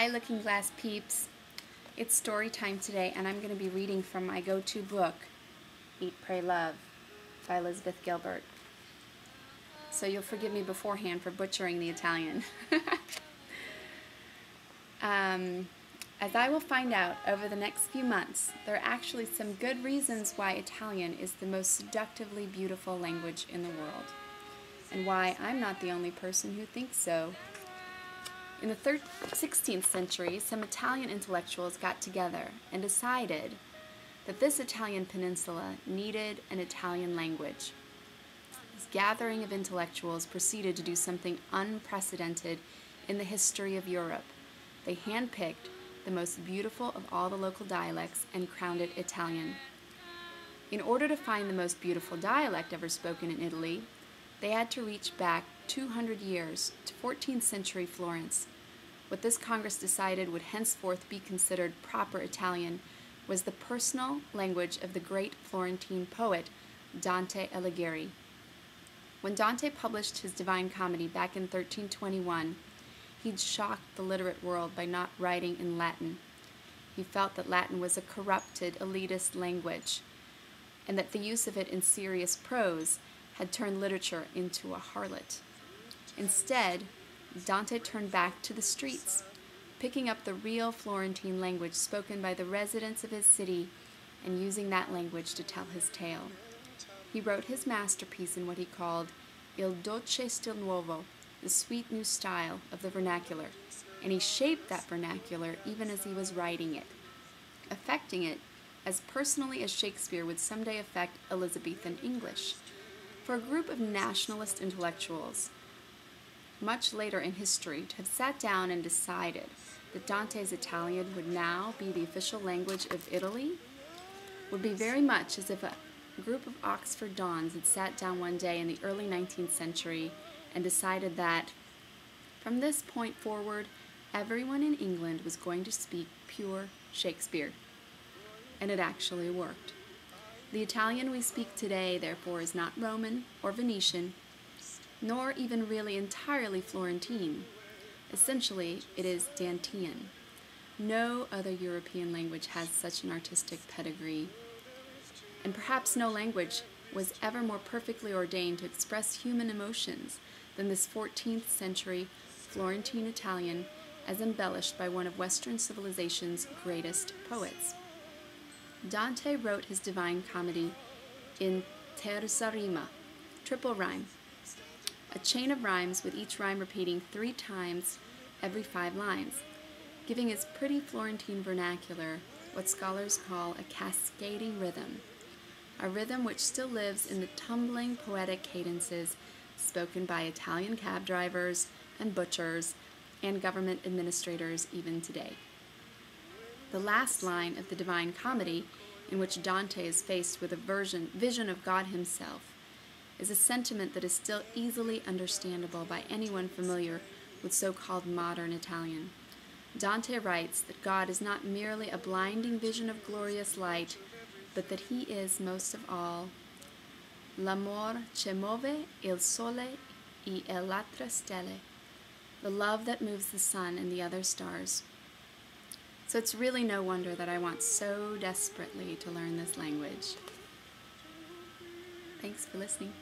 Hi Looking Glass peeps, it's story time today and I'm going to be reading from my go-to book, Eat, Pray, Love by Elizabeth Gilbert. So you'll forgive me beforehand for butchering the Italian. As I will find out over the next few months, there are actually some good reasons why Italian is the most seductively beautiful language in the world, and why I'm not the only person who thinks so. In the 16th century, some Italian intellectuals got together and decided that this Italian peninsula needed an Italian language. This gathering of intellectuals proceeded to do something unprecedented in the history of Europe. They handpicked the most beautiful of all the local dialects and crowned it Italian. In order to find the most beautiful dialect ever spoken in Italy, they had to reach back 200 years to 14th century Florence. What this Congress decided would henceforth be considered proper Italian was the personal language of the great Florentine poet Dante Alighieri. When Dante published his Divine Comedy back in 1321, he'd shocked the literate world by not writing in Latin. He felt that Latin was a corrupted, elitist language, and that the use of it in serious prose had turned literature into a harlot. Instead, Dante turned back to the streets, picking up the real Florentine language spoken by the residents of his city and using that language to tell his tale. He wrote his masterpiece in what he called Il dolce stil nuovo, the sweet new style of the vernacular, and he shaped that vernacular even as he was writing it, affecting it as personally as Shakespeare would someday affect Elizabethan English. For a group of nationalist intellectuals, much later in history, to have sat down and decided that Dante's Italian would now be the official language of Italy would be very much as if a group of Oxford dons had sat down one day in the early 19th century and decided that from this point forward, everyone in England was going to speak pure Shakespeare. And it actually worked. The Italian we speak today, therefore, is not Roman or Venetian, nor even really entirely Florentine. Essentially, it is Dantean. No other European language has such an artistic pedigree, and perhaps no language was ever more perfectly ordained to express human emotions than this 14th century Florentine Italian, as embellished by one of Western civilization's greatest poets. Dante wrote his Divine Comedy in terza rima, triple rhyme, a chain of rhymes with each rhyme repeating 3 times every 5 lines, giving his pretty Florentine vernacular what scholars call a cascading rhythm, a rhythm which still lives in the tumbling poetic cadences spoken by Italian cab drivers and butchers and government administrators even today. The last line of the Divine Comedy, in which Dante is faced with a vision of God himself, is a sentiment that is still easily understandable by anyone familiar with so-called modern Italian. Dante writes that God is not merely a blinding vision of glorious light, but that he is, most of all, l'amor che muove il sole e l'altre stelle, the love that moves the sun and the other stars. So it's really no wonder that I want so desperately to learn this language. Thanks for listening.